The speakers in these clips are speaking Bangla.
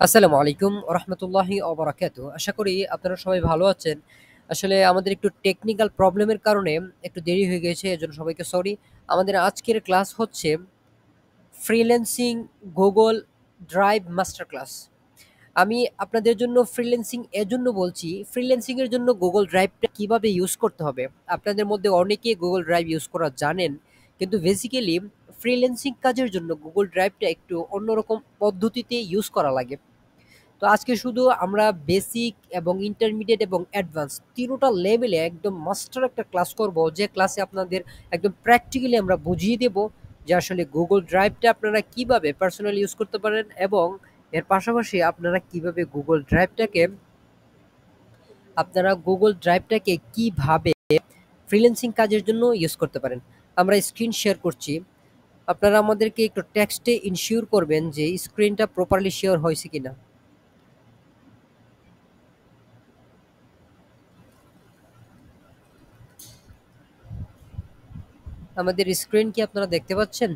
আসসালামু আলাইকুম রহমতুল্লাহি অবরাকাতু। আশা করি আপনারা সবাই ভালো আছেন। আসলে আমাদের একটু টেকনিক্যাল প্রবলেমের কারণে একটু দেরি হয়ে গেছে, এজন্য সবাইকে সরি। আমাদের আজকের ক্লাস হচ্ছে freelancing Google drive master class. আমি আপনাদের জন্য ফ্রিল্যান্সিং এজন্য বলছি, ফ্রিল্যান্সিং এর জন্য গুগল ড্রাইভটা কিভাবে ইউজ করতে হবে। আপনাদের মধ্যে অনেকেই গুগল ড্রাইভ ইউজ করা জানেন, কিন্তু বেসিক্যালি ফ্রিল্যান্সিং কাজের জন্য গুগল ড্রাইভটা একটু অন্যরকম পদ্ধতিতে ইউজ করা লাগে। তো আজকে শুধু আমরা বেসিক এবং ইন্টারমিডিয়েট এবং অ্যাডভান্স তিনোটা লেভেলে একদম মাস্টার একটা ক্লাস করব, যে ক্লাসে আপনাদের একদম প্র্যাকটিক্যালি আমরা বুঝিয়ে দেব যে আসলে গুগল ড্রাইভটা আপনারা কিভাবে পার্সোনালি ইউজ করতে পারেন, এবং এর পাশাপাশি আপনারা গুগল ড্রাইভটাকে কিভাবে ফ্রিল্যান্সিং কাজের জন্য ইউজ করতে পারেন। আমরা স্ক্রিন শেয়ার করছি। আপনারা আমাদেরকে একটু টেক্সটে ইনশিওর করবেন যে স্ক্রিনটা প্রপারলি শেয়ার হয়েছে কিনা। আমাদের স্ক্রিন কি আপনারা দেখতে পাচ্ছেন?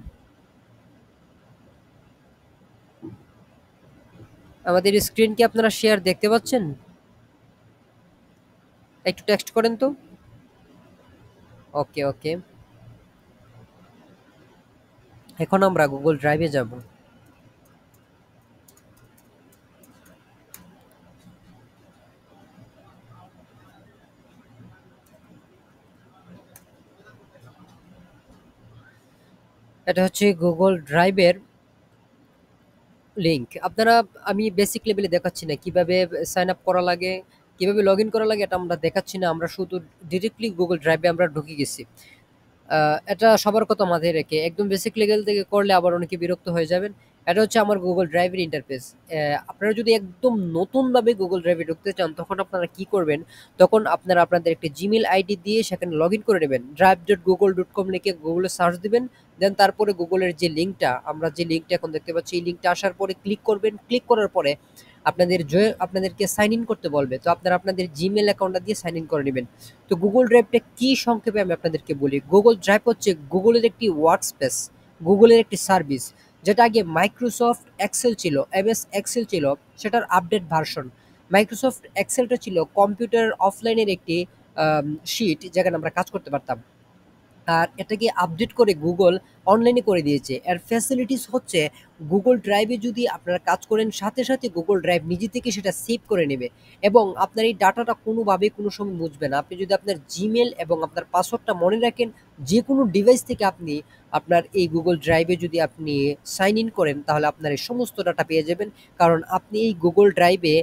আমাদের স্ক্রিন কি আপনারা শেয়ার দেখতে পাচ্ছেন? একটু টেক্সট করেন তো। ওকে ওকে। এখন আমরা গুগল ড্রাইভে যাব। এটা হচ্ছে গুগল ড্রাইভের লিংক। আপনারা, আমি বেসিক লেভেলে দেখাচ্ছি না কিভাবে সাইন আপ করা লাগে, কিভাবে লগ ইন করা লাগে, এটা আমরা দেখাচ্ছি না। আমরা শুধু ডিরেক্টলি গুগল ড্রাইভে আমরা ঢুকে গেছি। এটা সবার কথা মাথায় রেখে একদম বেসিক লেভেল থেকে করলে আবার অনেকে বিরক্ত হয়ে যাবেন। এটা হচ্ছে আমার গুগল ড্রাইভের ইন্টারফেস। আপনারা যদি একদম নতুনভাবে গুগল ড্রাইভে ঢুকতে চান, তখন আপনারা কি করবেন? তখন আপনারা আপনাদের একটা জিমেল আইডি দিয়ে সেখানে লগ ইন করে নেবেন। drive.google.com লিখে গুগলে সার্চ দিবেন। দেন তারপরে গুগলের যে লিঙ্কটা, আমরা যে লিঙ্কটা এখন দেখতে পাচ্ছি, এই লিঙ্কটা আসার পরে ক্লিক করবেন। ক্লিক করার পরে আপনাদেরকে সাইন ইন করতে বলবে। তো আপনারা আপনাদের জিমেল অ্যাকাউন্টটা দিয়ে সাইন ইন করে নেবেন। তো গুগল ড্রাইভটা কি সংক্ষেপে আমি আপনাদেরকে বলি। গুগল ড্রাইভ হচ্ছে গুগলের একটি ওয়ার্ক স্পেস, গুগলের একটি সার্ভিস, যেটা আগে মাইক্রোসফট এক্সেল ছিল, এমএস এক্সেল ছিল, সেটার আপডেট ভার্সন। মাইক্রোসফট এক্সেলটা ছিল কম্পিউটার অফলাইনের একটি শিট, যেখানে আমরা কাজ করতে পারতাম। আর এটাকে আপডেট করে গুগল অনলাইনে করে দিয়েছে। এর ফ্যাসিলিটিস হচ্ছে গুগল ড্রাইভে যদি আপনারা কাজ করেন, সাথে সাথে গুগল ড্রাইভ নিজে থেকে সেটা সেভ করে নেবে, এবং আপনার এই ডাটাটা কোনোভাবে কোনো সময় মুছবে না। আপনি যদি আপনার জিমেল এবং আপনার পাসওয়ার্ডটা মনে রাখেন, যে কোনো ডিভাইস থেকে আপনি আপনার এই গুগল ড্রাইভে যদি আপনি সাইন ইন করেন, তাহলে আপনার এই সমস্ত ডাটা পেয়ে যাবেন। কারণ আপনি এই গুগল ড্রাইভে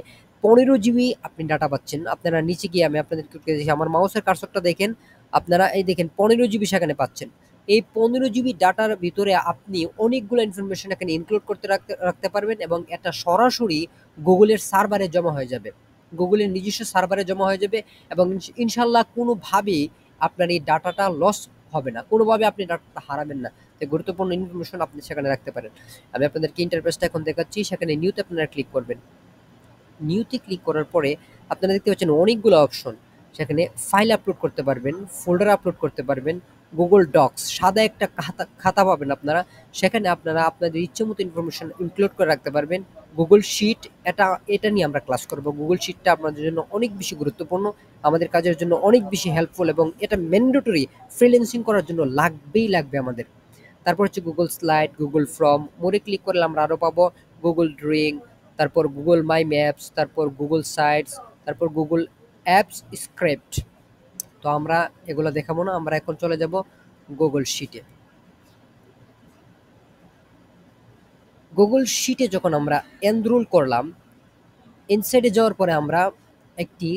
15 জিবি আপনি ডাটা পাচ্ছেন। আপনারা নিচে গিয়ে, আমি আপনাদেরকে আমার মাউসের কার্সরটা দেখেন, আপনারা এই দেখেন 15 জিবি সেখানে পাচ্ছেন। এই 15 জিবি ডাটার ভিতরে আপনি অনেকগুলো ইনফরমেশন এখানে ইনক্লুড করতে রাখতে পারবেন, এবং এটা সরাসরি গুগলের সার্ভারে জমা হয়ে যাবে, গুগলের নিজস্ব সার্ভারে জমা হয়ে যাবে। এবং ইনশাল্লাহ কোনোভাবেই আপনার এই ডাটাটা লস হবে না, কোনোভাবে আপনি ডাটাটা হারাবেন না। তো গুরুত্বপূর্ণ ইনফরমেশন আপনি সেখানে রাখতে পারেন। আমি আপনাদেরকে ইন্টারফেসটা এখন দেখাচ্ছি। সেখানে নিউতে আপনারা ক্লিক করবেন। নিউতে ক্লিক করার পরে আপনারা দেখতে পাচ্ছেন অনেকগুলো অপশন। সেখানে ফাইল আপলোড করতে পারবেন, ফোল্ডার আপলোড করতে পারবেন, গুগল ডক্স সাদা একটা খাতা খাতা পাবেন আপনারা। সেখানে আপনারা আপনাদের ইচ্ছে মতো ইনফরমেশন ইনক্লুড করে রাখতে পারবেন। গুগল শিট, এটা এটা নিয়ে আমরা ক্লাস করব। গুগল শিটটা আপনাদের জন্য অনেক বেশি গুরুত্বপূর্ণ, আমাদের কাজের জন্য অনেক বেশি হেল্পফুল, এবং এটা ম্যান্ডেটরি ফ্রিল্যান্সিং করার জন্য লাগবেই লাগবে আমাদের। তারপর হচ্ছে গুগল স্লাইড, গুগল ফর্ম, মোরে ক্লিক করলে আমরা আরও পাবো গুগল ড্রয়িং, তারপর গুগল মাই ম্যাপস, তারপর গুগল সাইটস, তারপর গুগল অ্যাপস স্ক্রিপ্ট। তো আমরা এগুলো দেখাবো না, আমরা এখন চলে যাব গুগল শিটে। গুগল শিটে যখন আমরা এনরোল করলাম, ইনসাইডে যাওয়ার পরে আমরা একটি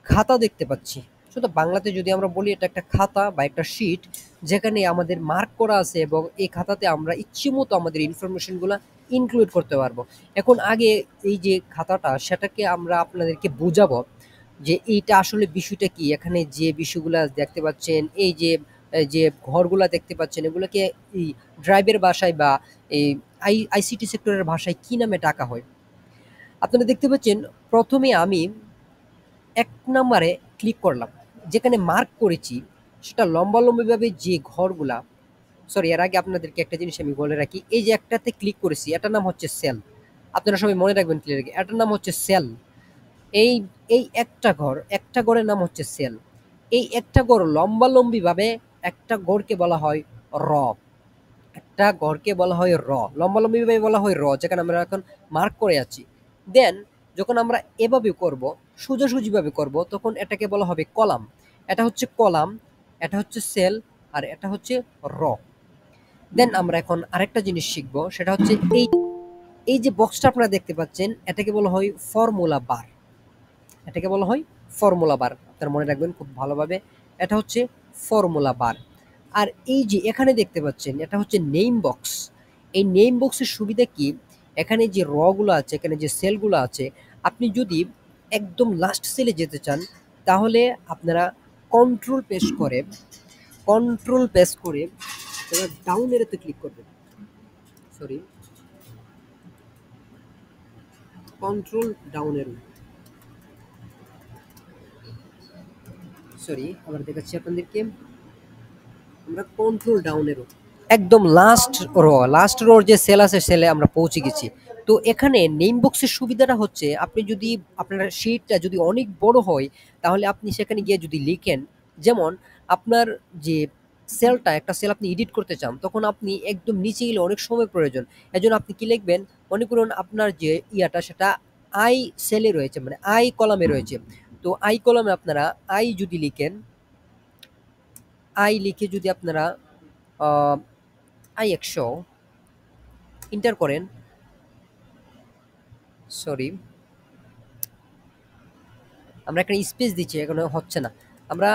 খাতা দেখতে পাচ্ছি। শুধু বাংলাতে যদি আমরা বলি, এটা একটা খাতা বা একটা শিট, যেখানে আমাদের মার্ক করা আছে, এবং এই খাতাতে আমরা ইচ্ছে মতো আমাদের ইনফরমেশনগুলো ইনক্লুড করতে পারবো। এখন আগে এই যে খাতাটা, সেটাকে আমরা আপনাদেরকে বোঝাবো যে এইটা আসলে বিষয়টা কি। এখানে যে বিষয়গুলা দেখতে পাচ্ছেন, এই যে ঘরগুলা দেখতে পাচ্ছেন, এগুলোকে এই ড্রাইভের ভাষায় বা এই আইসিটি সেক্টরের ভাষায় কি নামে ডাকা হয়। আপনারা দেখতে পাচ্ছেন, প্রথমে আমি ১ নম্বরে ক্লিক করলাম, যেখানে মার্ক করেছি সেটা লম্বালম্বিভাবে যে ঘরগুলা, সরি, এর আগে আপনাদেরকে একটা জিনিস আমি বলে রাখি। এই যে একটাতে ক্লিক করেছি, এটার নাম হচ্ছে সেল। আপনারা সবাই মনে রাখবেন ক্লিয়ার, এটার নাম হচ্ছে সেল। এই এই একটা ঘরের নাম হচ্ছে সেল। এই একটা ঘর লম্বালম্বি ভাবে একটা ঘরকে বলা হয় র। একটা ঘরকে বলা হয় র, লম্বালম্বি ভাবে বলা হয় র, যেখানে আমরা এখন মার্ক করে আছি। দেন যখন আমরা এভাবে করব, সোজাসুজি ভাবে করব, তখন এটাকে বলা হবে কলাম। এটা হচ্ছে কলাম, এটা হচ্ছে সেল, আর এটা হচ্ছে র। দেন আমরা এখন আরেকটা জিনিস শিখবো, সেটা হচ্ছে এই এই যে বক্সটা আপনারা দেখতে পাচ্ছেন, এটাকে বলা হয় ফর্মুলা বার। এটাকে বলা হয় ফর্মুলা বার, আপনারা মনে রাখবেন খুব ভালোভাবে। এটা হচ্ছে ফর্মুলা বার। আর এই যে এখানে দেখতে পাচ্ছেন, এটা হচ্ছে নেম বক্স। এই নেম বক্সের সুবিধা কি, এখানে যে র গুলো আছে, এখানে যে সেলগুলো আছে, আপনি যদি একদম লাস্ট সেলে যেতে চান, তাহলে আপনারা কন্ট্রোল প্রেস করে কন্ট্রোল প্রেস করে ডাউন এরোতে ক্লিক করবেন। সরি, কন্ট্রোল ডাউন এরো, সরি আবার দেখাচ্ছি আপনাদেরকে, আমরা কন্ট্রোল ডাউন এরো একদম লাস্ট রোর যে সেল আছে, সেলে আমরা পৌঁছে গেছি। তো এখানে নেম বক্সের সুবিধাটা হচ্ছে, আপনি যদি আপনার শিটটা যদি অনেক বড় হয়, তাহলে আপনি সেখানে গিয়ে যদি লিখেন, যেমন আপনার যে সেলটা, একটা সেল আপনি এডিট করতে চান, তখন আপনি একদম নিচে গেলে অনেক সময় প্রয়োজন। এজন্য আপনি কি লিখবেন, মনে করুন আপনার যে ইয়াটা সেটা আই সেলে রয়েছে, মানে আই কলামে রয়েছে। তো আই কলামে আপনারা আই যদি লিখেন, আই লিখে যদি আপনারা আই 100 এন্টার করেন, সরি আমরা এখানে স্পেস দিচ্ছি, এখানে হচ্ছে না। আমরা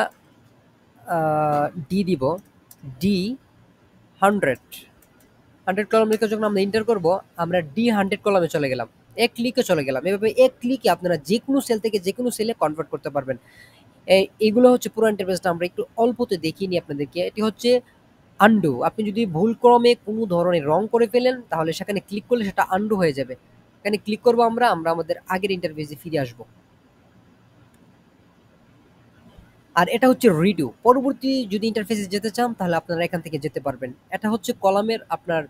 ডি দিব, ডি 100 কলম লিখে যখন আমরা এন্টার করব, আমরা D100 কলমে চলে গেলাম, এক ক্লিকে চলে গেলাম। এভাবে এক ক্লিকে আপনারা যে কোনো সেল থেকে যে কোনো সেলে কনভার্ট করতে পারবেন। এইগুলো হচ্ছে পুরো ইন্টারফেসটা আমরা একটু অল্পতে দেখিয়ে নিই আপনাদেরকে। এটি হচ্ছে আন্ডু। আপনি যদি ভুল ক্রমে কোনো ধরনের রং করে ফেলেন, তাহলে সেখানে ক্লিক করলে সেটা আন্ডু হয়ে যাবে। এখানে ক্লিক করবো, আমরা আমাদের আগের ইন্টারফেসে ফিরে আসবো। আর এটা হচ্ছে রিডু। পরবর্তী যদি ইন্টারফেসে যেতে চান, তাহলে আপনারা এখান থেকে যেতে পারবেন। এটা হচ্ছে কলামের আপনার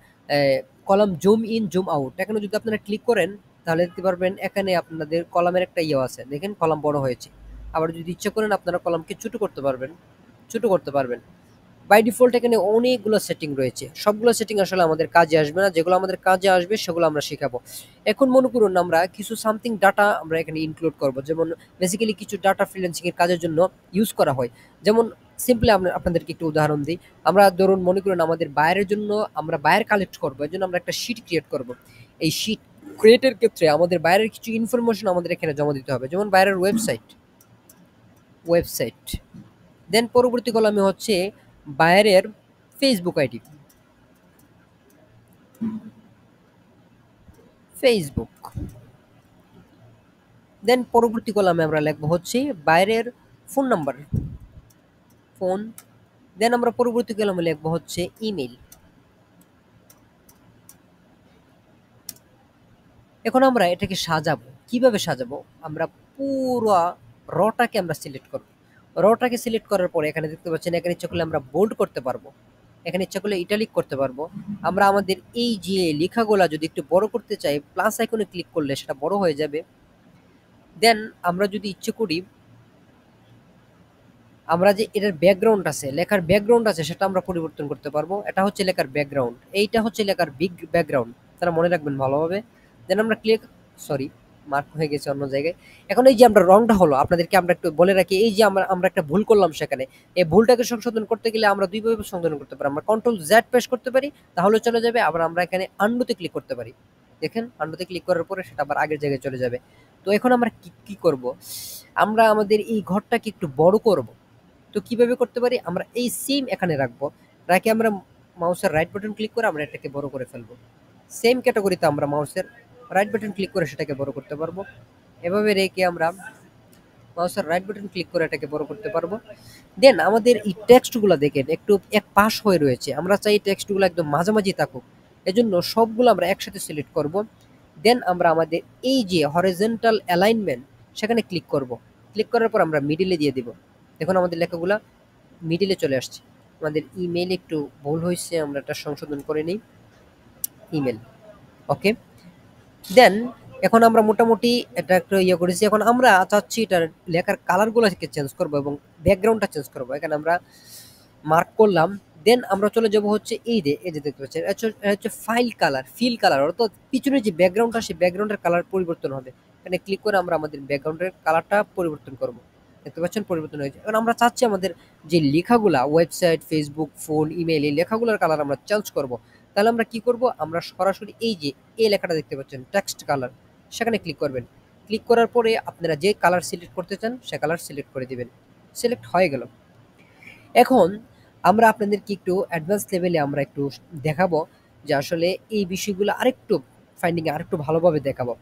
column zoom in zoom out. এখানে যদি আপনারা ক্লিক করেন, তাহলে দেখতে পারবেন এখানে আপনাদের কলামের একটা ইয়ে আছে, দেখেন কলাম বড় হয়েছে। আবার যদি ইচ্ছা করেন, আপনারা কলামকে ছোট করতে পারবেন। বাই ডিফল্ট এখানে অনেকগুলো সেটিং রয়েছে, সবগুলো সেটিং আসলে আমাদের কাজে আসবে না, যেগুলো আমাদের কাজে আসবে সেগুলো আমরা শেখাবো। এখন মনে করুন আমরা কিছু সামথিং ডাটা আমরা এখানে ইনক্লুড করব, যেমন বেসিক্যালি কিছু ডাটা ফ্রিল্যান্সিং এর কাজের জন্য ইউজ করা হয়। যেমন সিম্পলি আমরা আপনাদেরকে একটু উদাহরণ দিই। আমরা ধরুন মনে করুন আমাদের বায়ারের জন্য আমরা বায়ার কালেক্ট করবো, এর জন্য আমরা একটা শিট ক্রিয়েট করব। এই শিট ক্রিয়েটের ক্ষেত্রে আমাদের বায়ারের কিছু ইনফরমেশন আমাদের এখানে জমা দিতে হবে, যেমন বায়ারের ওয়েবসাইট। দেন পরবর্তী কলামে হচ্ছে বায়ারের ফেসবুক। দেন পরবর্তী কলামে আমরা লিখবো হচ্ছে বাইরের ফোন নাম্বার, ফোন। দেন আমরা পরবর্তী কলামে লিখবো হচ্ছে ইমেল। এখন আমরা এটাকে সাজাবো, কিভাবে সাজাবো, আমরা পুরো রটাকে আমরা সিলেক্ট করব। রটাকে সিলেক্ট করার পরে এখানে দেখতে পাচ্ছেন, এখানে ইচ্ছা করলে আমরা বোল্ড করতে পারবো, এখানে ইচ্ছা করলে ইটালিক করতে পারবো। আমরা আমাদের এই যে লেখাগুলা যদি একটু বড় করতে চাই, প্লাস আইকনে ক্লিক করলে সেটা বড় হয়ে যাবে। দেন আমরা যদি ইচ্ছে করি, আমরা যে এটার ব্যাকগ্রাউন্ড আছে, লেখার ব্যাকগ্রাউন্ড আছে, সেটা আমরা পরিবর্তন করতে পারবো। এটা হচ্ছে লেখার ব্যাকগ্রাউন্ড, এইটা হচ্ছে লেখার বিগ ব্যাকগ্রাউন্ড, তারা মনে রাখবেন ভালোভাবে। দেন আমরা ক্লিক, সরি মার্ক হয়ে গেছে অন্য জায়গায়। এখন এই যে আমরা রংটা হলো, আপনাদেরকে আমরা একটু বলে রাখি, এই যে আমরা একটা ভুল করলাম সেখানে, এই ভুলটাকে সংশোধন করতে গেলে আমরা দুইভাবে সংশোধন করতে পারি। আমরা কন্ট্রোল জেড প্রেস করতে পারি, তাহলে চলে যাবে। আবার আমরা এখানে আন্ডুতে ক্লিক করতে পারি, দেখেন আন্ডুতে ক্লিক করার পরে সেটা আবার আগের জায়গায় চলে যাবে। তো এখন আমরা কি করব, আমরা আমাদের এই ঘরটাকে একটু বড় করব। তো কিভাবে করতে পারি, আমরা এই সেম এখানে রাখবো, রাখে আমরা মাউসের রাইট বাটন ক্লিক করে আমরা এটাকে বড় করে ফেলবো। সেম ক্যাটাগরিতে আমরা মাউসের রাইট বাটন ক্লিক করে সেটাকে বড় করতে পারবো। এভাবে রেখে আমরা মাউসের রাইট বাটন ক্লিক করে এটাকে বড় করতে পারবো। দেন আমাদের এই টেক্সটগুলো দেখেন একটু এক পাশ হয়ে রয়েছে, আমরা চাই টেক্সটগুলো একদম মাঝামাঝি থাকুক। এজন্য সবগুলো আমরা একসাথে সিলেক্ট করব। দেন আমরা আমাদের এই যে হরিজন্টাল অ্যালাইনমেন্ট, সেখানে ক্লিক করব। ক্লিক করার পর আমরা মিডিলে দিয়ে দিব। দেখুন আমাদের লেখাগুলা মিডিলে চলে আসছে। আমাদের ইমেল একটু ভুল হয়েছে, আমরা এটা সংশোধন করে নিই, ইমেল। ওকে, দেন এখন আমরা মোটামুটি এটা একটা ইয়ে করেছি। এখন আমরা চাচ্ছি এটার লেখার কালারগুলোকে চেঞ্জ করব এবং ব্যাকগ্রাউন্ডটা চেঞ্জ করব। এখানে আমরা মার্ক করলাম। দেন আমরা চলে যাব হচ্ছে এই যে দেখতে পাচ্ছেন এটা হচ্ছে ফাইল কালার, ফিল কালার, অর্থাৎ পিছনে যে ব্যাকগ্রাউন্ডটা সেই ব্যাকগ্রাউন্ডের কালার পরিবর্তন হবে। এখানে ক্লিক করে আমরা আমাদের ব্যাকগ্রাউন্ডের কালারটা পরিবর্তন করব। দেখতে পাচ্ছেন পরিবর্তন হয়েছে। এখন আমরা চাচ্ছি আমাদের যে লেখাগুলা ওয়েবসাইট, ফেসবুক, ফোন, ইমেইল এই লেখাগুলোর কালার আমরা চেঞ্জ করব। তাহলে আমরা কি করব, আমরা সরাসরি এই যে এই লেখাটা দেখতে পাচ্ছেন টেক্সট কালার, সেখানে ক্লিক করবেন। ক্লিক করার পরে আপনারা যে কালার সিলেক্ট করতে চান সে কালার সিলেক্ট করে দিবেন। সিলেক্ট হয়ে গেল। এখন আমরা আপনাদেরকে একটু অ্যাডভান্স লেভেলে আমরা একটু দেখাবো যে আসলে এই বিষয়গুলো আরেকটু ফাইন্ডিং আরেকটু ভালোভাবে দেখাবো।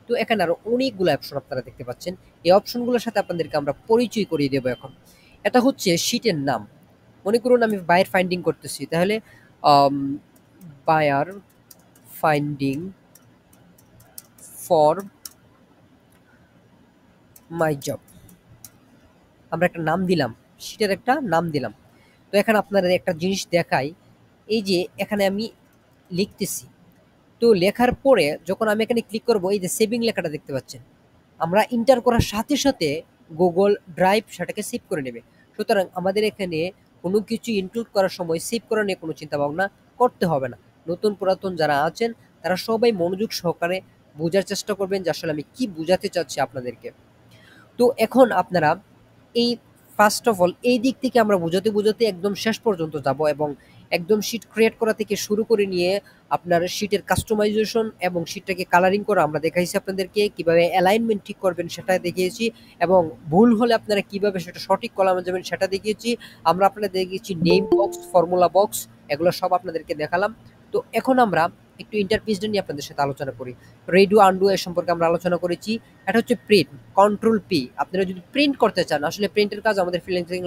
তো এখানে আরো অনেকগুলো অপশন আপনারা দেখতে পাচ্ছেন। এই অপশনগুলোর সাথে আপনাদেরকে আমরা পরিচয় করিয়ে দেবো এখন। এটা হচ্ছে শীটের নাম। মনে করুন আমি বায়ার ফাইন্ডিং করতেছি, তাহলে buyer finding for my job, আমরা একটা নাম দিলাম, শীটের একটা নাম দিলাম। তো এখানে আপনারা একটা জিনিস দেখাই, এই যে এখানে আমি লিখতেছি, তো লেখার পরে যখন আমি এখানে ক্লিক করব এই যে সেভিং লেখাটা দেখতে পাচ্ছেন, আমরা ইন্টার করার সাথে সাথে গুগল ড্রাইভ সেটাকে সেভ করে নেবে। সুতরাং আমাদের এখানে কোনো কিছু ইনক্লুড করার সময় সেভ করা নিয়ে কোনো চিন্তা ভাবনা করতে হবে না। নতুন পুরাতন যারা আছেন তারা সবাই মনোযোগ সহকারে বোঝার চেষ্টা করবেন যে আসলে আমি কি বোঝাতে চাচ্ছি আপনাদেরকে। তো এখন আপনারা এই ফার্স্ট অফ অল এই দিক থেকে আমরা বোঝাতে বোঝাতে একদম শেষ পর্যন্ত যাব এবং একদম শীট ক্রিয়েট করা থেকে শুরু করে নিয়ে আপনার শীটের কাস্টমাইজেশন এবং শীটটাকে কালারিং করা আমরা দেখাইছি আপনাদেরকে, কিভাবে অ্যালাইনমেন্ট ঠিক করবেন সেটা দেখিয়েছি, এবং ভুল হলে আপনারা কিভাবে সেটা সঠিক কলামে যাবেন সেটা দেখিয়েছি। আমরা আপনাদের দেখিয়েছি নেম বক্স, ফর্মুলা বক্স, এগুলো সব আপনাদেরকে দেখালাম। তো এখন আমরা একটু ইন্টারপিসটা নিয়ে আপনাদের সাথে আলোচনা করি। রেডু আন্ডু এর সম্পর্কে আমরা আলোচনা করেছি। এটা হচ্ছে প্রিন্ট, কন্ট্রোল পি। আপনারা যদি প্রিন্ট করতে চান, আসলে প্রিন্টের কাজ আমাদের ফ্রিল্যান্সিং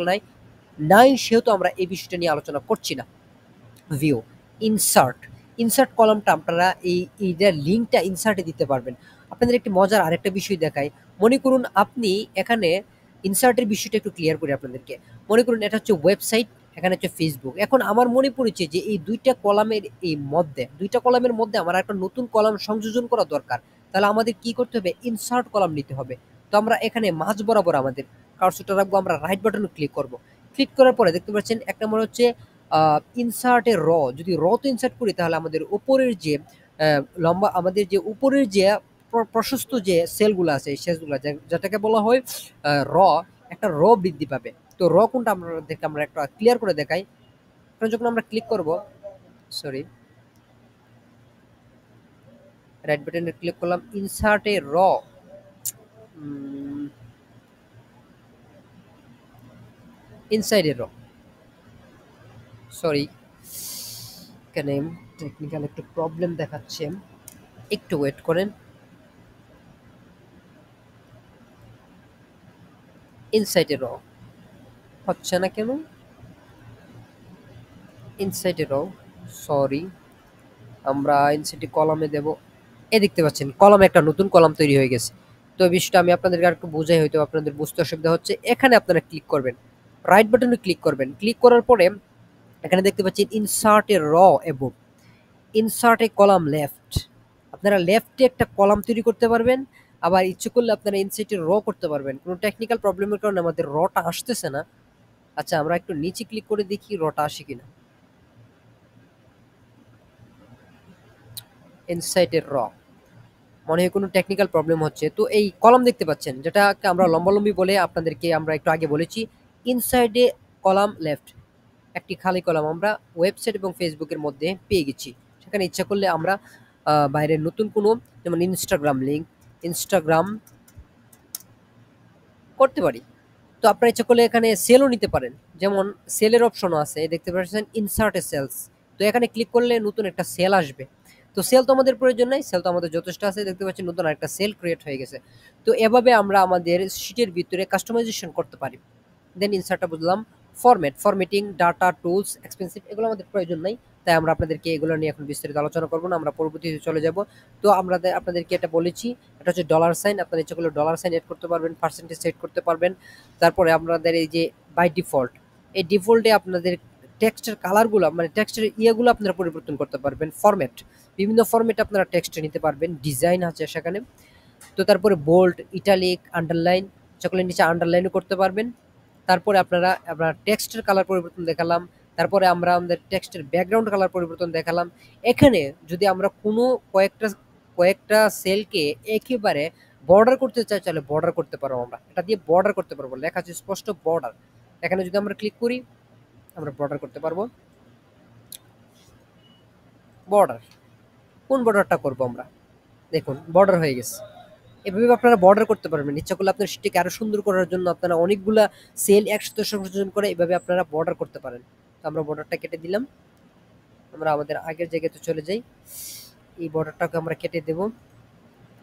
নাই সেহেতু আমরা এই বিষয়টা নিয়ে আলোচনা করছি না। ভিউ, ইনসার্ট, ইনসার্ট কলামটা আপনারা এইটার লিঙ্কটা ইনসার্টে দিতে পারবেন। আপনাদের একটি মজার আরেকটা বিষয় দেখাই। মনে করুন আপনি এখানে ইনসার্টের বিষয়টা একটু ক্লিয়ার করি আপনাদেরকে। মনে করুন এটা হচ্ছে ওয়েবসাইট, এখানে হচ্ছে ফেসবুক। এখন আমার মনে পড়েছে যে এই দুইটা কলামের মধ্যে আমার একটা নতুন কলাম সংযোজন করা দরকার। তাহলে আমাদের কি করতে হবে, ইনসার্ট কলাম নিতে হবে। তো আমরা এখানে মাঝ বরাবর আমাদের কার্সরটা রাখবো, আমরা রাইট বাটনে ক্লিক করব। ক্লিক করার পরে দেখতে পাচ্ছেন এক নম্বর হচ্ছে ইনসার্টে যদি তে ইনসার্ট করি তাহলে আমাদের উপরের যে লম্বা, আমাদের যে উপরের যে প্রশস্ত যে সেলগুলো আছে, এই সেলগুলো যেটাকে বলা হয় র, একটা বৃদ্ধি পাবে। তো কোনটা আমরা একটা ক্লিয়ার করে দেখাই। এখন যখন আমরা ক্লিক করব, সরি, রাইট বাটনে ক্লিক করলাম, ইনসার্টে ইনসাইডে সরি, এখানে টেকনিক্যাল একটু প্রবলেম দেখাচ্ছে, একটু ওয়েট করেন। ইনসাইডে হচ্ছে না কেন, ইনসাইডে সরি, আমরা ইনসাইডে কলামে দেব। দেখতে পাচ্ছেন কলামে একটা নতুন কলাম তৈরি হয়ে গেছে। তো এই বিষয়টা আমি আপনাদেরকে আরেকটু বোঝাই, হয়তো আপনাদের বুঝতে অসুবিধা হচ্ছে। এখানে আপনারা ক্লিক করবেন, রাইট বাটনে ক্লিক করবেন। ক্লিক করার পরে এখানে দেখতে পাচ্ছেন ইনসার্ট এ এবং ইনসার্ট এ কলাম লেফট। আপনারা লেফটে একটা কলাম তৈরি করতে পারবেন, আবার ইচ্ছে করলে আপনারা ইনসার্ট এ করতে পারবেন। কোনো টেকনিক্যাল প্রবলেমের কারণে আমাদের টা আসতেছে না। আচ্ছা, আমরা একটু নিচে ক্লিক করে দেখি টা আসে কিনা। ইনসাইট এর মনে হয় কোনো টেকনিক্যাল প্রবলেম হচ্ছে। তো এই কলাম দেখতে পাচ্ছেন, যেটাকে আমরা লম্বালম্বি বলে আপনাদেরকে আমরা একটু আগে বলেছি। ইনসাইডে কলাম লেফট একটি খালি কলাম আমরা ওয়েবসাইট এবং ফেসবুকের মধ্যে পেয়ে গেছি। সেখানে ইচ্ছা করলে আমরা বাইরের নতুন কোনো, যেমন ইনস্টাগ্রাম লিঙ্ক, ইনস্টাগ্রাম করতে পারি। তো আপনারা ইচ্ছা করলে এখানে সেলও নিতে পারেন, যেমন সেলের অপশনও আছে, দেখতে পাচ্ছেন ইনসার্ট এ সেলস। তো এখানে ক্লিক করলে নতুন একটা সেল আসবে। তো সেল তো আমাদের প্রয়োজন নাই, সেল তো আমাদের যথেষ্ট আছে। দেখতে পাচ্ছি নতুন একটা সেল ক্রিয়েট হয়ে গেছে। তো এভাবে আমরা আমাদের শিটের ভিতরে কাস্টমাইজেশন করতে পারি। দেন ইনসার্টটা বুঝলাম। ফরম্যাটিং, ডাটা, টুলস, এক্সপেন্সিভ, এগুলো আমাদের প্রয়োজন নাই। তাই আমরা আপনাদেরকে এগুলো নিয়ে এখন বিস্তারিত আলোচনা করবো না, আমরা পরবর্তীতে চলে যাব। তো আমরা আপনাদেরকে এটা বলেছি, এটা হচ্ছে ডলার সাইন। আপনার ইচ্ছা করলে ডলার সাইন এড করতে পারবেন, পার্সেন্টেজ সেট করতে পারবেন। তারপরে আপনাদের এই যে বাই ডিফল্ট, এই ডিফল্টে আপনাদের টেক্সটের কালারগুলো মানে টেক্সটের ইয়েগুলো আপনারা পরিবর্তন করতে পারবেন। ফরম্যাট, বিভিন্ন ফরম্যাটে আপনারা টেক্সট নিতে পারবেন। ডিজাইন আছে সেখানে। তো তারপরে বোল্ড, ইটালিক, আন্ডারলাইন, সকলের নিচে আন্ডারলাইনও করতে পারবেন। তারপরে আপনার টেক্সটের কালার পরিবর্তন দেখালাম। তারপরে আমরা আমাদের টেক্সটের ব্যাকগ্রাউন্ড কালার পরিবর্তন দেখালাম। এখানে যদি আমরা কোনো কয়েকটা কয়েকটা সেলকে একেবারে বর্ডার করতে চাই তাহলে বর্ডার করতে পারবো, আমরা এটা দিয়ে বর্ডার করতে পারবো, লেখা আছে স্পষ্ট বর্ডার। এখানে যদি আমরা ক্লিক করি আমরা বর্ডার করতে পারবো। বর্ডার, কোন বর্ডারটা করব আমরা, দেখুন বর্ডার হয়ে গেছে। এভাবে আপনারা বর্ডার করতে পারবেন। ইচ্ছা করলে আপনার সেটিকে আরো সুন্দর করার জন্য আপনারা অনেকগুলা সেল একসাথে সংযোজন করে এভাবে আপনারা বর্ডার করতে পারেন। তো আমরা বর্ডারটা কেটে দিলাম। আমরা আমাদের আগের জায়গাতে চলে যাই। এই বর্ডারটাকে আমরা কেটে দেব।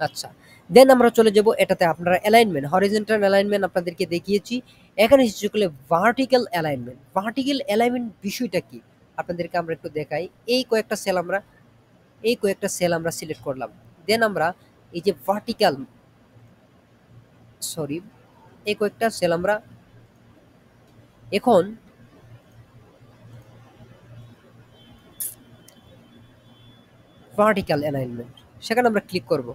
আচ্ছা, দেন আমরা চলে যাব এটাতে। আপনারা অ্যালাইনমেন্ট, হরিজন্টাল অ্যালাইনমেন্ট আপনাদেরকে দেখিয়েছি। এখানে হিসেবে করলে ভার্টিক্যাল অ্যালাইনমেন্ট। ভার্টিক্যাল অ্যালাইনমেন্ট বিষয়টা কি আপনাদেরকে আমরা একটু দেখাই। এই কয়েকটা সেল আমরা সিলেক্ট করলাম। দেন আমরা এই যে ভার্টিক্যাল, সরি, এই কয়েকটা সেল আমরা এখন ভার্টিক্যাল অ্যালাইনমেন্ট, সেখানে আমরা ক্লিক করব।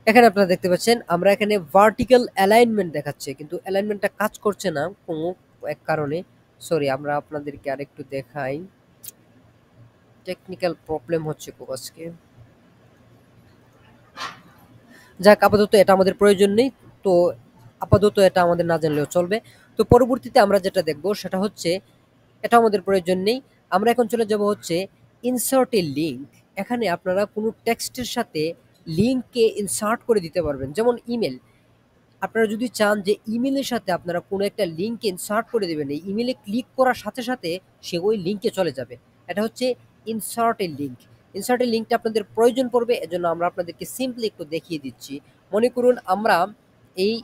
এখানে আপনারা দেখতে পাচ্ছেন আমরা এখানে ভার্টিক্যাল অ্যালাইনমেন্ট দেখাচ্ছে, কিন্তু অ্যালাইনমেন্টটা কাজ করছে না কোনো এক কারণে। সরি, আমরা আপনাদেরকে আরেকটু দেখাই। টেকনিক্যাল প্রবলেম হচ্ছে খুব আজকে। যাক, আপাতত এটা আমাদের প্রয়োজন নেই। তো আপাতত এটা আমাদের না জানলেও চলবে। তো পরবর্তীতে আমরা যেটা দেখব সেটা হচ্ছে, এটা আমাদের প্রয়োজন নেই। আমরা এখন চলে যাব হচ্ছে ইনসার্ট এ লিঙ্ক। এখানে আপনারা কোনো টেক্সটের সাথে লিঙ্ককে ইনসার্ট করে দিতে পারবেন। যেমন ইমেল, আপনারা যদি চান যে ইমেলের সাথে আপনারা কোনো একটা লিঙ্ক ইনসার্ট করে দেবেন, এই ইমেলে ক্লিক করার সাথে সাথে সে ওই লিঙ্কে চলে যাবে। এটা হচ্ছে insert a link. Insert a লিঙ্কটা আপনাদের প্রয়োজন পড়বে, এজন্য আমরা আপনাদেরকে সিম্পলি একটু দেখিয়ে দিচ্ছি। মনে করুন আমরা এই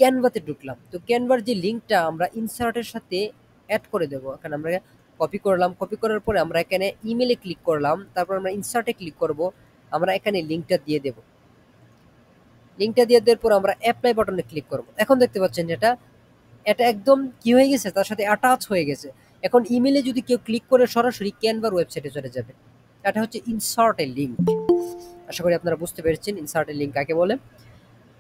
ক্যানভাতে ঢুকলাম, তো ক্যানভার যে লিঙ্কটা আমরা ইনসার্টের সাথে অ্যাড করে দেবো। এখানে আমরা কপি করলাম, কপি করার পরে আমরা এখানে ইমেলে ক্লিক করলাম, তারপর আমরা ইনসার্টে ক্লিক করব। আমরা এখানে লিঙ্কটা দিয়ে দেবো। লিঙ্কটা দিয়ে দেওয়ার পর আমরা অ্যাপ্লাই বাটনে ক্লিক করব। এখন দেখতে পাচ্ছেন এটা এটা একদম কি হয়ে গেছে, তার সাথে অ্যাটাচ হয়ে গেছে। এখন ইমেলে যদি কেউ ক্লিক করে সরাসরি ক্যানভার ওয়েবসাইটে চলে যাবে। এটা হচ্ছে ইনসার্ট এ লিঙ্ক। আশা করি আপনারা বুঝতে পেরেছেন ইনসার্ট এ লিঙ্ক কাকে বলে।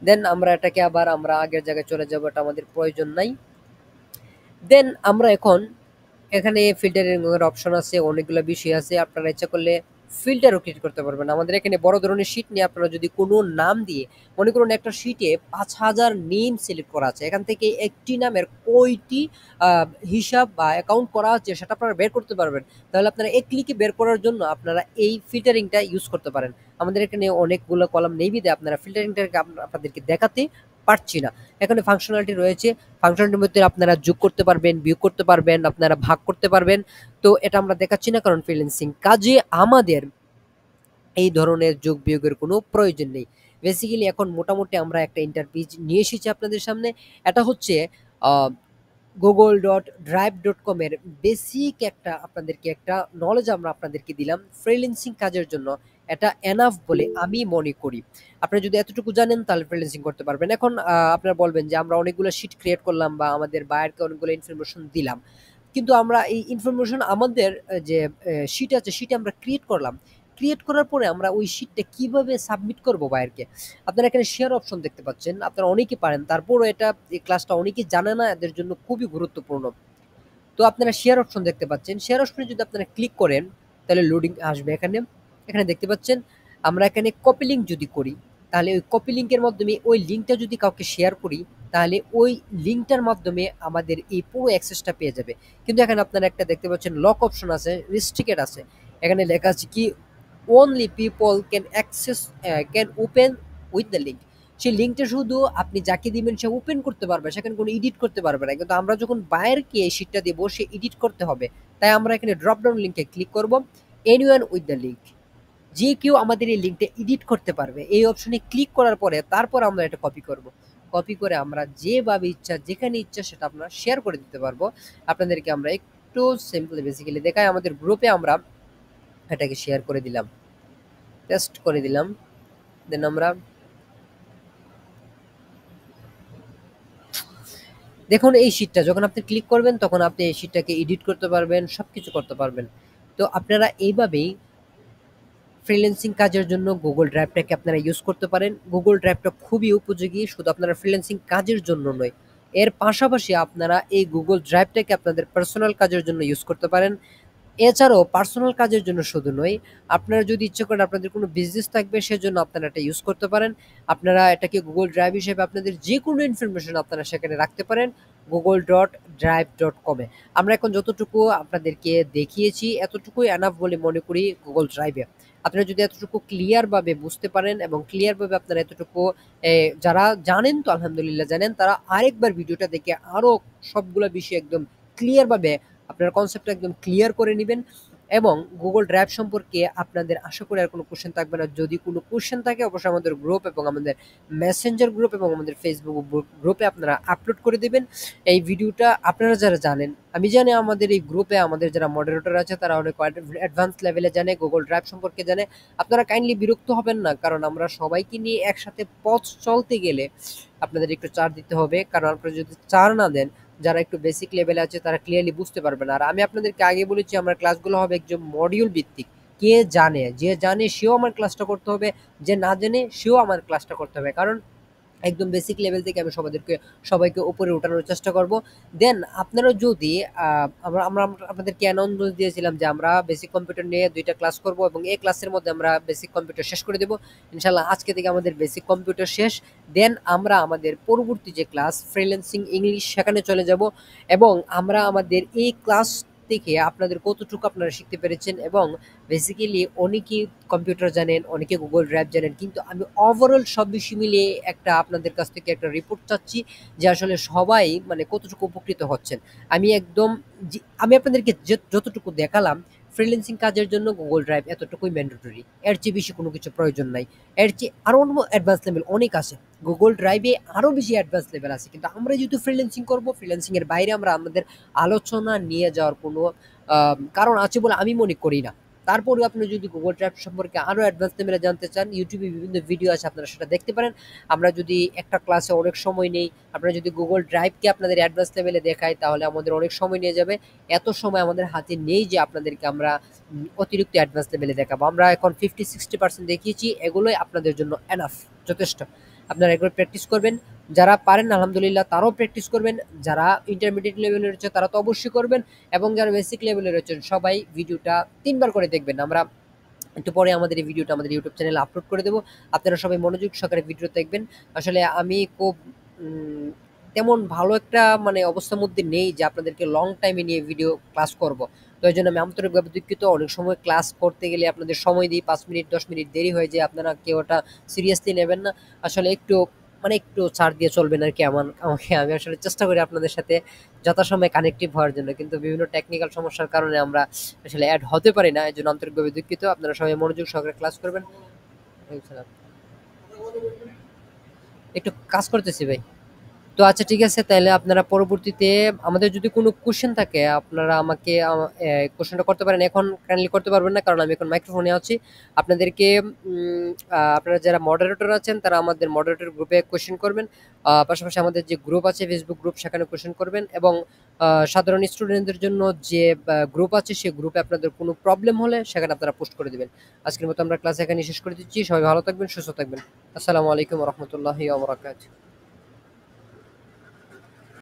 দেন আমরা এটাকে আবার আমরা আগের জায়গায় চলে যাব, এটা আমাদের প্রয়োজন নাই। দেন আমরা এখন এখানে ফিল্টারিং এর অপশন আছে, অনেকগুলো বিষয় আছে। আপনারা ইচ্ছা করলে ফিল্টারও ক্রিয়েট করতে পারবেন। আমাদের এখানে বড় ধরনের শিট নিয়ে আপনারা যদি কোনো নাম দিয়ে, মনে করুন একটা শিটে 5000 নেম সিলেক্ট করা আছে, এখান থেকে একটি নামের কয়টি হিসাব বা অ্যাকাউন্ট করা আছে সেটা আপনারা বের করতে পারবেন। তাহলে আপনারা এক ক্লিকে বের করার জন্য আপনারা এই ফিল্টারিংটা ইউজ করতে পারেন। আমাদের এখানে অনেকগুলো কলাম নেই বিধায় আপনারা ফিল্টারিংটাকে আপনাদেরকে দেখাতে পারছি না। এখানে ফাংশনালিটি রয়েছে, ফাংশনালিটির মধ্যে আপনারা যোগ করতে পারবেন, বিয়োগ করতে পারবেন, আপনারা ভাগ করতে পারবেন। তো এটা আমরা দেখাচ্ছি না কারণ ফ্রিল্যান্সিং কাজে আমাদের এই ধরনের যোগ বিয়োগের কোনো প্রয়োজন নেই। বেসিক্যালি এখন মোটামুটি আমরা একটা ইন্টারফেস নিয়ে এসেছি আপনাদের সামনে। এটা হচ্ছে google.drive.com এর বেসিক একটা আপনাদেরকে একটা নলেজ আমরা আপনাদেরকে দিলাম ফ্রিল্যান্সিং কাজের জন্য। এটা এনাফ বলে আমি মনে করি। আপনি যদি এতটুকু জানেন তাহলে ফ্রিল্যান্সিং করতে পারবেন। এখন আপনারা বলবেন যে আমরা অনেকগুলো শিট ক্রিয়েট করলাম বা আমাদের বায়ারকে অনেকগুলো ইনফরমেশন দিলাম, কিন্তু আমরা এই ইনফরমেশন আমাদের যে শিট আছে শিটে আমরা ক্রিয়েট করলাম, ক্রিয়েট করার পরে আমরা ওই শিটটা কিভাবে সাবমিট করব বায়ারকে। আপনারা এখানে শেয়ার অপশন দেখতে পাচ্ছেন, আপনারা অনেকেই পারেন, তারপরও এটা এই ক্লাসটা অনেকেই জানে না, এদের জন্য খুবই গুরুত্বপূর্ণ। তো আপনারা শেয়ার অপশন দেখতে পাচ্ছেন, শেয়ার অপশনে যদি আপনারা ক্লিক করেন তাহলে লোডিং আসবে। এখানে এখানে দেখতে পাচ্ছেন আমরা এখানে কপি লিঙ্ক যদি করি, তাহলে ওই কপি লিঙ্কের মাধ্যমে ওই লিঙ্কটা যদি কাউকে শেয়ার করি তাহলে ওই লিঙ্কটার মাধ্যমে আমাদের এই পুরো অ্যাক্সেসটা পেয়ে যাবে। কিন্তু এখানে আপনারা একটা দেখতে পাচ্ছেন লক অপশন আছে, রেস্ট্রিক্টেড আছে। এখানে লেখা আছে কি only people can open with the link। সেই লিঙ্কটা শুধু আপনি যাকে দিবেন সে ওপেন করতে পারবে, সেখানে কোনো এডিট করতে পারবে না। কিন্তু আমরা যখন বায়ারকে এই শিটটা দেবো সে এডিট করতে হবে। তাই আমরা এখানে ড্রপ ডাউন লিঙ্কে ক্লিক করব, এনিওয়ান উইথ দ্য লিঙ্ক, যে কেউ আমাদের এই লিঙ্কটা এডিট করতে পারবে। এই অপশনে ক্লিক করার পরে তারপর আমরা এটা কপি করব। কপি করে আমরা যেভাবে ইচ্ছা যেখানে ইচ্ছা সেটা আমরা শেয়ার করে দিতে পারবো। আপনাদেরকে আমরা একটু সিম্পলি বেসিক্যালি দেখাই। আমাদের গ্রুপে আমরা এটাকে শেয়ার করে দিলাম, টেস্ট করে দিলাম। দেন আমরা দেখুন এই শীটটা যখন আপনি ক্লিক করবেন তখন আপনি এই শীটটাকে এডিট করতে পারবেন, সবকিছু করতে পারবেন। তো আপনারা এইভাবেই ফ্রিল্যান্সিং কাজের জন্য Google ড্রাইভটাকে আপনারা ইউজ করতে পারেন। Google ড্রাইভটা খুবই উপযোগী শুধু আপনারা ফ্রিল্যান্সিং কাজের জন্য নয়। এর পাশাপাশি আপনারা এই Google ড্রাইভটাকে আপনাদের পার্সোনাল কাজের জন্য ইউজ করতে পারেন। এছাড়াও পার্সোনাল কাজের জন্য শুধু নয়, আপনারা যদি ইচ্ছে করেন আপনাদের কোনো বিজনেস থাকবে সেজন্য আপনারা এটা ইউজ করতে পারেন। আপনারা এটাকে Google ড্রাইভ হিসেবে আপনাদের যেকোনো ইনফরমেশন আপনারা সেখানে রাখতে পারেন google.drive.com এ। আমরা এখন যতটুকু আপনাদেরকে দেখিয়েছি এতটুকুই এনাফ বলে মনে করি Google ড্রাইভে। আপনারা যদি এতটুকু ক্লিয়ার ভাবে বুঝতে পারেন এবং ক্লিয়ার ভাবে আপনারা এতটুকু যারা জানেন তো আলহামদুলিল্লাহ জানেন, তারা আরেকবার ভিডিওটা দেখে আরো সবগুলা বিষয় একদম ক্লিয়ার ভাবে আপনার কনসেপ্টটা একদম ক্লিয়ার করে নিবেন এবং Google ড্রাইভ সম্পর্কে আপনাদের আশা করি আর কোনো কোশ্চেন থাকবে না। যদি কোনো কোশ্চেন থাকে অবশ্যই আমাদের গ্রুপ এবং আমাদের মেসেঞ্জার গ্রুপ এবং আমাদের ফেসবুক গ্রুপে আপনারা আপলোড করে দিবেন এই ভিডিওটা। আপনারা যারা জানেন, আমি জানি আমাদের এই গ্রুপে আমাদের যারা মডারেটর আছে তারা অনেক অ্যাডভান্স লেভেলে জানে, Google ড্রাইভ সম্পর্কে জানে। আপনারা কাইন্ডলি বিরক্ত হবেন না, কারণ আমরা সবাইকে নিয়ে একসাথে পথ চলতে গেলে আপনাদের একটু চার দিতে হবে, কারণ আপনারা যদি চার না দেন, যারা একটু বেসিক লেভেলে আছে তারা ক্লিয়ারলি বুঝতে পারবে না। আর আমি আপনাদেরকে আগে বলেছি আমার ক্লাসগুলো হবে একদম মডিউল ভিত্তিক। কে জানে, যে জানে সেও আমার ক্লাসটা করতে হবে, যে না জানে সেও আমার ক্লাসটা করতে হবে, কারণ একদম বেসিক লেভেল থেকে আমি সবাইকে উপরে উঠানোর চেষ্টা করব। দেন আপনারা যদি আমরা আমরা আমরা আপনাদেরকে অ্যানাউন্স দিয়েছিলাম যে আমরা বেসিক কম্পিউটার নিয়ে 2টা ক্লাস করব এবং এই ক্লাসের মধ্যে আমরা বেসিক কম্পিউটার শেষ করে দেব ইনশাল্লাহ। আজকে থেকে আমাদের বেসিক কম্পিউটার শেষ। দেন আমরা আমাদের পরবর্তী যে ক্লাস ফ্রিল্যান্সিং ইংলিশ সেখানে চলে যাব এবং আমরা আমাদের এই ক্লাস থেকে আপনাদের কতটুকু আপনারা শিখতে পেরেছেন এবং বেসিক্যালি অনেকেই কম্পিউটার জানেন, অনেকে Google ড্রাইভ জানেন, কিন্তু আমি ওভারঅল সব বিষয় মিলিয়ে একটা আপনাদের কাছ থেকে একটা রিপোর্ট চাচ্ছি যে আসলে সবাই মানে কতটুকু উপকৃত হচ্ছেন। আমি একদম আমি আপনাদেরকে যতটুকু দেখালাম ফ্রিল্যান্সিং কাজের জন্য Google ড্রাইভ এতটুকুই ম্যান্ডেটরি, এর চেয়ে বেশি কোনো কিছু প্রয়োজন নাই। এর চেয়ে আরও অন্য অ্যাডভান্স লেভেল অনেক আছে, Google ড্রাইভে আরও বেশি অ্যাডভান্স লেভেল আছে, কিন্তু আমরা যেহেতু ফ্রিল্যান্সিং করবো, ফ্রিল্যান্সিংয়ের বাইরে আমরা আমাদের আলোচনা নিয়ে যাওয়ার কোনো কারণ আছে বলে আমি মনে করি না। তারপরেও আপনি যদি Google ড্রাইভ সম্পর্কে আরও অ্যাডভান্স লেভেলে জানতে চান, ইউটিউবে বিভিন্ন ভিডিও আছে, আপনারা সেটা দেখতে পারেন। আমরা যদি একটা ক্লাসে অনেক সময় নেই, আপনারা যদি Google ড্রাইভকে আপনাদের অ্যাডভান্স লেভেলে দেখাই তাহলে আমাদের অনেক সময় নিয়ে যাবে। এত সময় আমাদের হাতে নেই যে আপনাদেরকে আমরা অতিরিক্ত অ্যাডভান্স লেভেলে দেখাবো। আমরা এখন 50-60% দেখিয়েছি, এগুলোই আপনাদের জন্য এনাফ, যথেষ্ট। আপনারা এগুলো প্র্যাকটিস করবেন, যারা পারেন আলহামদুলিল্লাহ তারাও প্র্যাকটিস করবেন, যারা ইন্টারমিডিয়েট লেভেলে রয়েছে তারা তো অবশ্যই করবেন এবং যারা বেসিক লেভেলে রয়েছেন সবাই ভিডিওটা 3বার করে দেখবেন। আমরা একটু পরে আমাদের এই ভিডিওটা আমাদের ইউটিউব চ্যানেলে আপলোড করে দেবো, আপনারা সবাই মনোযোগ সহকারে ভিডিও দেখবেন। আসলে আমি খুব তেমন ভালো একটা মানে অবস্থার মধ্যে নেই যে আপনাদেরকে লং টাইমে নিয়ে ভিডিও ক্লাস করব। তো এই জন্য আমি আন্তরিকভাবে দুঃখিত, অনেক সময় ক্লাস করতে গেলে আপনাদের সময় দিই, 5 মিনিট 10 মিনিট দেরি হয়ে যায়, আপনারা কেউ ওটা সিরিয়াসলি নেবেন না। আসলে একটু মানে একটু ছাড় দিয়ে চলবেন আর কি। আমাকে আমি আসলে চেষ্টা করি আপনাদের সাথে যথাসময়ে কানেক্টিভ হওয়ার জন্য, কিন্তু বিভিন্ন টেকনিক্যাল সমস্যার কারণে আমরা আসলে অ্যাড হতে পারি না। এই জন্য আন্তরিকভাবে দুঃখিত। আপনারা সবাই মনোযোগ সহকারে ক্লাস করবেন। একটু কাজ করতেছি ভাই। তো আচ্ছা ঠিক আছে, তাহলে আপনারা পরবর্তীতে আমাদের যদি কোনো কোশ্চেন থাকে আপনারা আমাকে কোশ্চেনটা করতে পারেন। এখন কাইন্ডলি করতে পারবেন না কারণ আমি এখন মাইক্রোফোনে আছি। আপনাদেরকে আপনারা যারা মডারেটর আছেন তারা আমাদের মডারেটর গ্রুপে কোশ্চেন করবেন, পাশাপাশি আমাদের যে গ্রুপ আছে ফেসবুক গ্রুপ সেখানে কোশ্চেন করবেন এবং সাধারণ স্টুডেন্টদের জন্য যে গ্রুপ আছে সেই গ্রুপে আপনাদের কোনো প্রবলেম হলে সেখানে আপনারা পোস্ট করে দেবেন। আজকের মতো আমরা ক্লাস এখানে শেষ করে দিচ্ছি। সবাই ভালো থাকবেন, সুস্থ থাকবেন। আসসালামু আলাইকুম রহমতুল্লাহি ওয়া বারাকাতুহু।